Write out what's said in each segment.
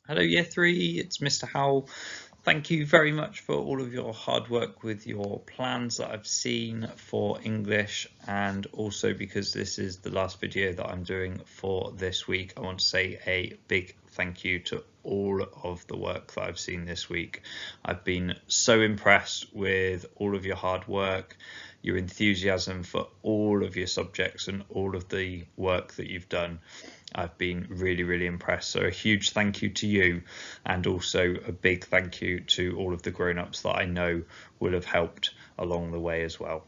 Hello Year 3, it's Mr. Howell. Thank you very much for all of your hard work with your plans that I've seen for English, and also because this is the last video that I'm doing for this week, I want to say a big thank you to all of the work that I've seen this week. I've been so impressed with all of your hard work, your enthusiasm for all of your subjects and all of the work that you've done. I've been really impressed. So a huge thank you to you, and also a big thank you to all of the grown-ups that I know will have helped along the way as well.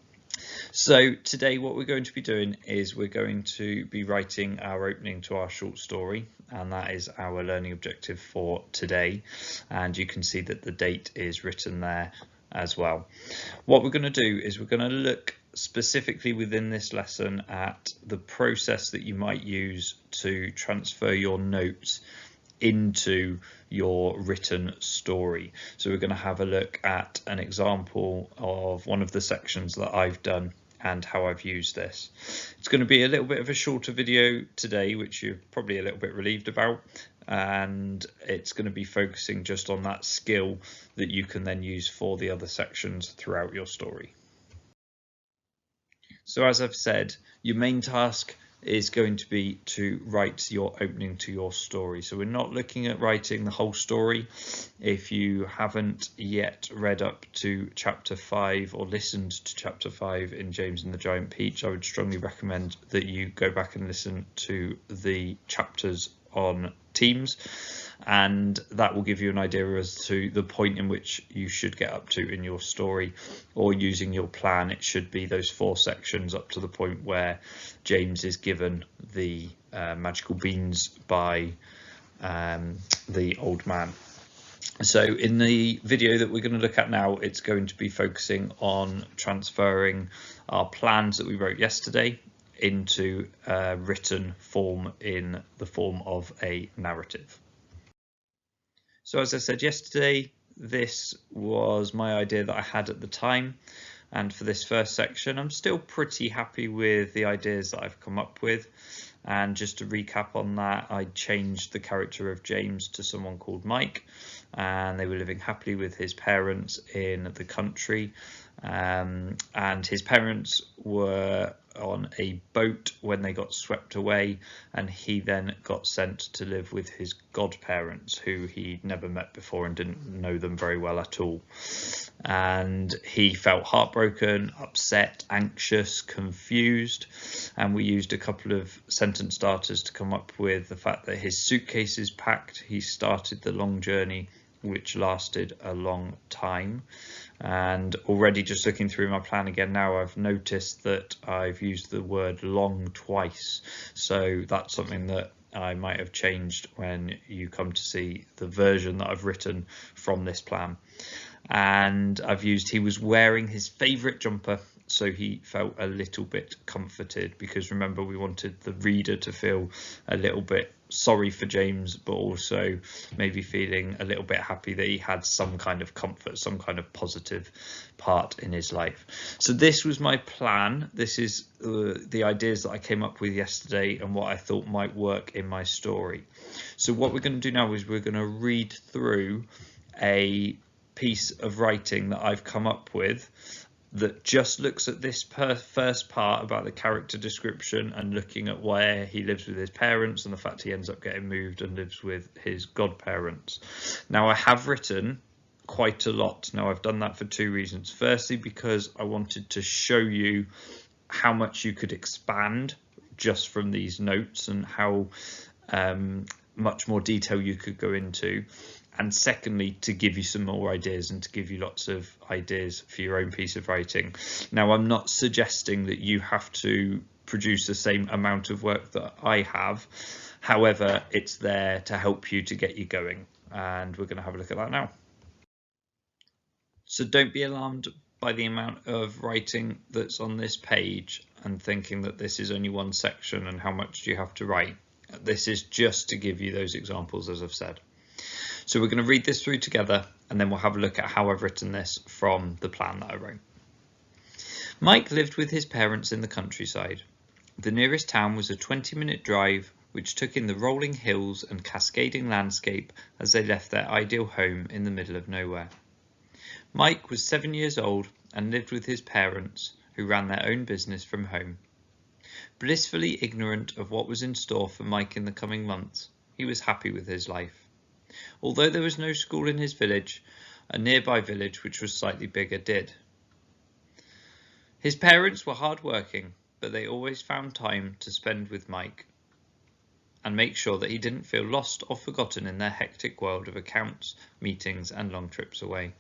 So today what we're going to be doing is we're going to be writing our opening to our short story, and that is our learning objective for today, and you can see that the date is written there as well. What we're going to do is we're going to look specifically within this lesson at the process that you might use to transfer your notes into your written story. So we're going to have a look at an example of one of the sections that I've done and how I've used this. It's going to be a little bit of a shorter video today, which you're probably a little bit relieved about, and it's going to be focusing just on that skill that you can then use for the other sections throughout your story. So as I've said, your main task is going to be to write your opening to your story. So we're not looking at writing the whole story. If you haven't yet read up to chapter 5 or listened to chapter 5 in James and the Giant Peach, I would strongly recommend that you go back and listen to the chapters on teams, and that will give you an idea as to the point in which you should get up to in your story, or using your plan it should be those 4 sections up to the point where James is given the magical beans by the old man. So in the video that we're going to look at now, it's going to be focusing on transferring our plans that we wrote yesterday into written form in the form of a narrative. So as I said yesterday, this was my idea that I had at the time, and for this first section I'm still pretty happy with the ideas that I've come up with. And just to recap on that, I changed the character of James to someone called Mike, and they were living happily with his parents in the country, and his parents were on a boat when they got swept away, and he then got sent to live with his godparents, who he'd never met before and didn't know them very well at all. And he felt heartbroken, upset, anxious, confused, and we used a couple of sentence starters to come up with the fact that his suitcase is packed, he started the long journey which lasted a long time. And already just looking through my plan again now, I've noticed that I've used the word long twice, so that's something that I might have changed when you come to see the version that I've written from this plan. And I've used he was wearing his favourite jumper, so he felt a little bit comforted, because remember, we wanted the reader to feel a little bit sorry for James, but also maybe feeling a little bit happy that he had some kind of comfort, some kind of positive part in his life. So this was my plan. This is the ideas that I came up with yesterday and what I thought might work in my story. So what we're going to do now is we're going to read through a piece of writing that I've come up with that just looks at this first part about the character description and looking at where he lives with his parents and the fact he ends up getting moved and lives with his godparents. Now, I have written quite a lot. Now, I've done that for 2 reasons. Firstly, because I wanted to show you how much you could expand just from these notes and how much more detail you could go into. And secondly, to give you some more ideas and to give you lots of ideas for your own piece of writing. Now, I'm not suggesting that you have to produce the same amount of work that I have. However, it's there to help you to get you going. And we're going to have a look at that now. So don't be alarmed by the amount of writing that's on this page and thinking that this is only one section and how much do you have to write. This is just to give you those examples, as I've said. So we're going to read this through together, and then we'll have a look at how I've written this from the plan that I wrote. Mike lived with his parents in the countryside. The nearest town was a 20-minute drive which took in the rolling hills and cascading landscape as they left their ideal home in the middle of nowhere. Mike was 7 years old and lived with his parents, who ran their own business from home. Blissfully ignorant of what was in store for Mike in the coming months, he was happy with his life. Although there was no school in his village, a nearby village which was slightly bigger did. His parents were hard-working, but they always found time to spend with Mike and make sure that he didn't feel lost or forgotten in their hectic world of accounts, meetings and long trips away.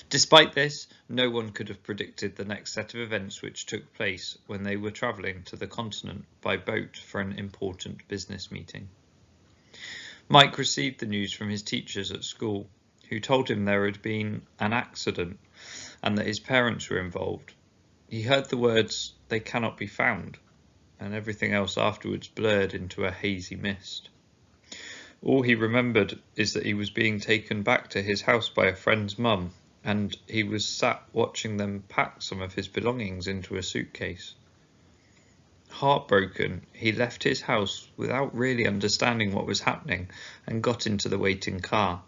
Despite this, no one could have predicted the next set of events which took place when they were travelling to the continent by boat for an important business meeting. Mike received the news from his teachers at school, who told him there had been an accident and that his parents were involved. He heard the words, "They cannot be found," and everything else afterwards blurred into a hazy mist. All he remembered is that he was being taken back to his house by a friend's mum, and he was sat watching them pack some of his belongings into a suitcase. Heartbroken, he left his house without really understanding what was happening and got into the waiting car.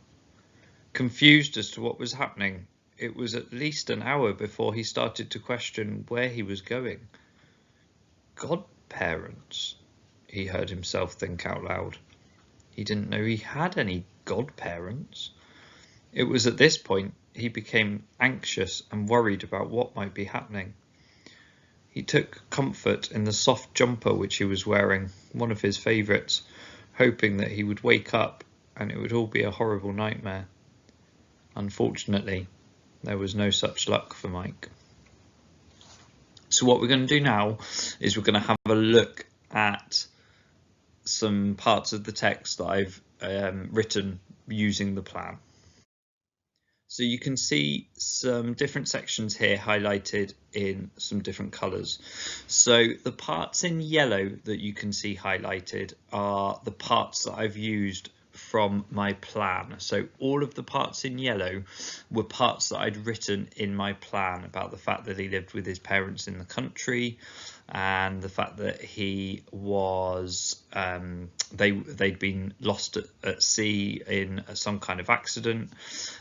Confused as to what was happening, it was at least an hour before he started to question where he was going. Godparents, he heard himself think out loud. He didn't know he had any godparents. It was at this point he became anxious and worried about what might be happening. He took comfort in the soft jumper which he was wearing, one of his favourites, hoping that he would wake up and it would all be a horrible nightmare. Unfortunately, there was no such luck for Mike. So what we're going to do now is we're going to have a look at some parts of the text that I've written using the plan. So you can see some different sections here highlighted in some different colours. So the parts in yellow that you can see highlighted are the parts that I've used from my plan. So all of the parts in yellow were parts that I'd written in my plan about the fact that he lived with his parents in the country, and the fact that he was they'd been lost at sea in some kind of accident,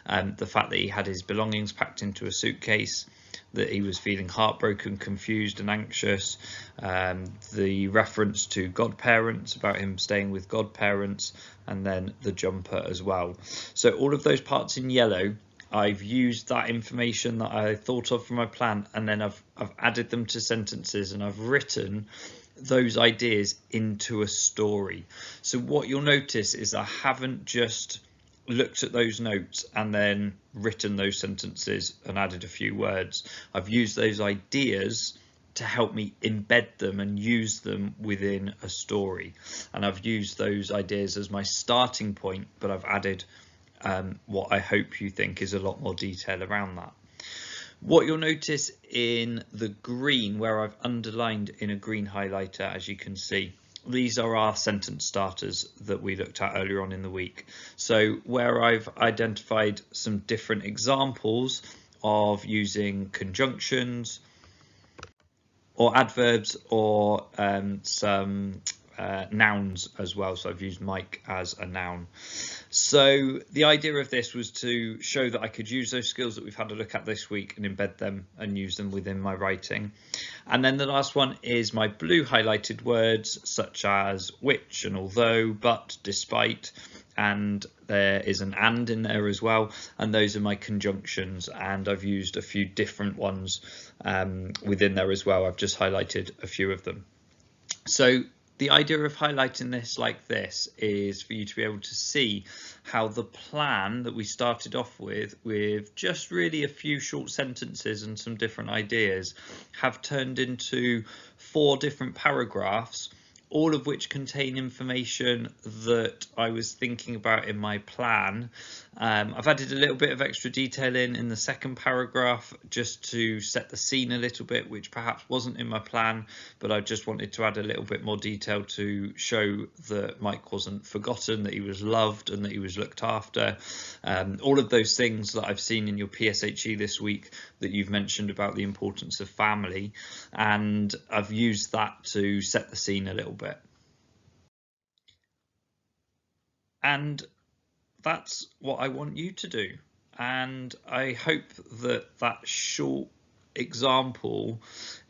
the fact that he had his belongings packed into a suitcase, that he was feeling heartbroken, confused and anxious, the reference to godparents, about him staying with godparents, and then the jumper as well. So all of those parts in yellow, I've used that information that I thought of from my plan, and then I've added them to sentences, and I've written those ideas into a story. So what you'll notice is I haven't just looked at those notes and then written those sentences and added a few words. I've used those ideas to help me embed them and use them within a story, and I've used those ideas as my starting point, but I've added what I hope you think is a lot more detail around that. What you'll notice in the green, where I've underlined in a green highlighter, as you can see, these are our sentence starters that we looked at earlier on in the week. So where I've identified some different examples of using conjunctions or adverbs or some nouns as well. So I've used Mike as a noun. So the idea of this was to show that I could use those skills that we've had a look at this week and embed them and use them within my writing. And then the last one is my blue highlighted words, such as which and although, but, despite, and there is an and in there as well, and those are my conjunctions, and I've used a few different ones within there as well. I've just highlighted a few of them. So the idea of highlighting this like this is for you to be able to see how the plan that we started off with just really a few short sentences and some different ideas, have turned into 4 different paragraphs, all of which contain information that I was thinking about in my plan. I've added a little bit of extra detail in the second paragraph just to set the scene a little bit, which perhaps wasn't in my plan, but I just wanted to add a little bit more detail to show that Mike wasn't forgotten, that he was loved and that he was looked after. All of those things that I've seen in your PSHE this week that you've mentioned about the importance of family, and I've used that to set the scene a little bit. And that's what I want you to do. And I hope that that short example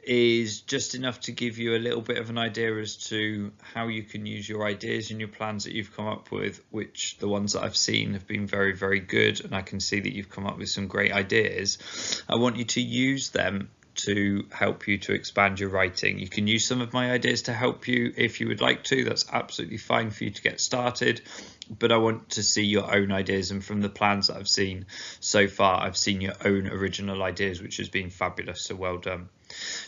is just enough to give you a little bit of an idea as to how you can use your ideas and your plans that you've come up with, which the ones that I've seen have been very, very good. And I can see that you've come up with some great ideas. I want you to use them to help you to expand your writing. You can use some of my ideas to help you if you would like to. That's absolutely fine for you to get started, but I want to see your own ideas, and from the plans that I've seen so far, I've seen your own original ideas, which has been fabulous, so well done.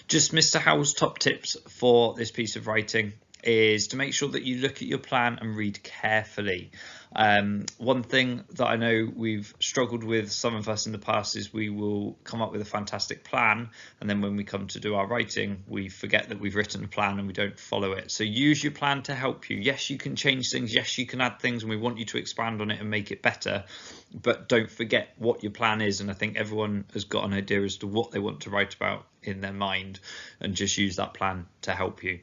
Just Mr. Howell's top tips for this piece of writing is to make sure that you look at your plan and read carefully. One thing that I know we've struggled with, some of us in the past, is we will come up with a fantastic plan, and then when we come to do our writing, we forget that we've written a plan and we don't follow it. So use your plan to help you. Yes, you can change things. Yes, you can add things, and we want you to expand on it and make it better, but don't forget what your plan is. And I think everyone has got an idea as to what they want to write about in their mind, and just use that plan to help you.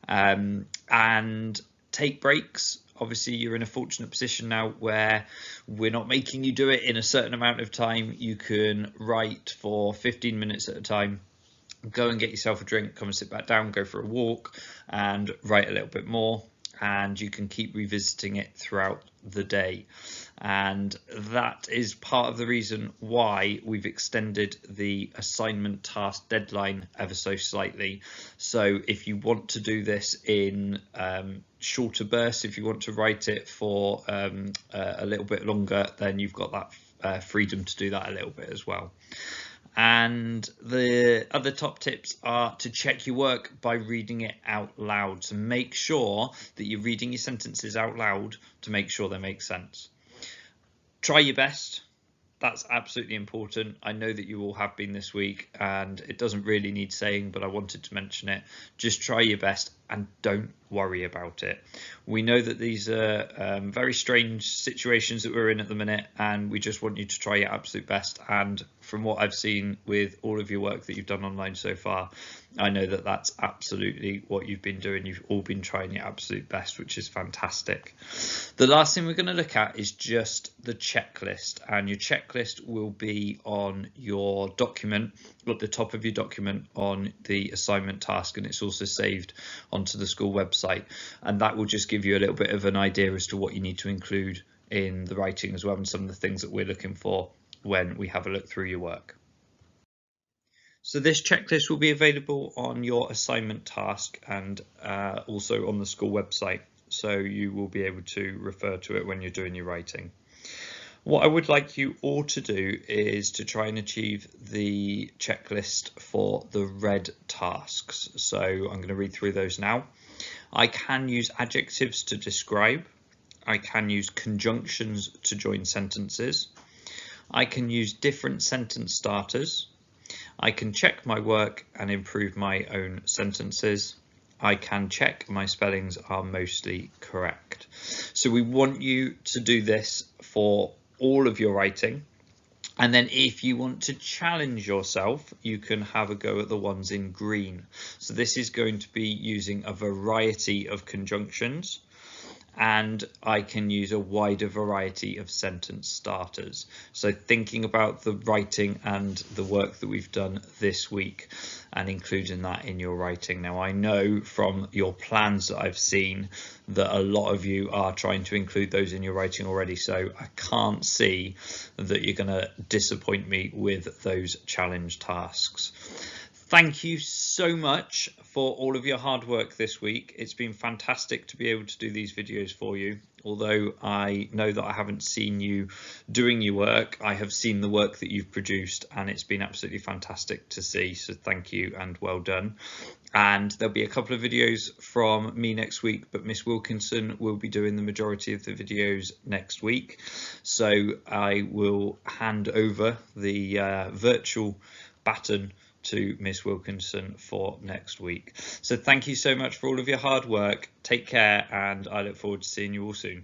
And take breaks. Obviously, you're in a fortunate position now where we're not making you do it in a certain amount of time. You can write for 15 minutes at a time. Go and get yourself a drink, come and sit back down, go for a walk, and write a little bit more. And you can keep revisiting it throughout the day. And that is part of the reason why we've extended the assignment task deadline ever so slightly. So if you want to do this in shorter bursts, if you want to write it for a little bit longer, then you've got that freedom to do that a little bit as well. And the other top tips are to check your work by reading it out loud. So make sure that you're reading your sentences out loud to make sure they make sense. Try your best. That's absolutely important. I know that you all have been this week, and it doesn't really need saying, but I wanted to mention it. Just try your best and don't worry about it. We know that these are very strange situations that we're in at the minute, and we just want you to try your absolute best. And from what I've seen with all of your work that you've done online so far, I know that that's absolutely what you've been doing. You've all been trying your absolute best, which is fantastic. The last thing we're going to look at is just the checklist, and your checklist will be on your document, at the top of your document on the assignment task, and it's also saved onto the school website, and that will just give you a little bit of an idea as to what you need to include in the writing as well, and some of the things that we're looking for when we have a look through your work. So this checklist will be available on your assignment task and also on the school website, so you will be able to refer to it when you're doing your writing. What I would like you all to do is to try and achieve the checklist for the red tasks. So I'm going to read through those now. I can use adjectives to describe. I can use conjunctions to join sentences. I can use different sentence starters. I can check my work and improve my own sentences. I can check my spellings are mostly correct. So we want you to do this for all of your writing. And then if you want to challenge yourself, you can have a go at the ones in green. So this is going to be using a variety of conjunctions, and I can use a wider variety of sentence starters. So thinking about the writing and the work that we've done this week and including that in your writing. Now, I know from your plans that I've seen that a lot of you are trying to include those in your writing already, so I can't see that you're going to disappoint me with those challenge tasks. Thank you so much for all of your hard work this week. It's been fantastic to be able to do these videos for you. Although I know that I haven't seen you doing your work, I have seen the work that you've produced, and it's been absolutely fantastic to see. So thank you and well done. And there'll be a couple of videos from me next week, but Miss Wilkinson will be doing the majority of the videos next week. So I will hand over the virtual baton to Miss Wilkinson for next week. So thank you so much for all of your hard work. Take care, and I look forward to seeing you all soon.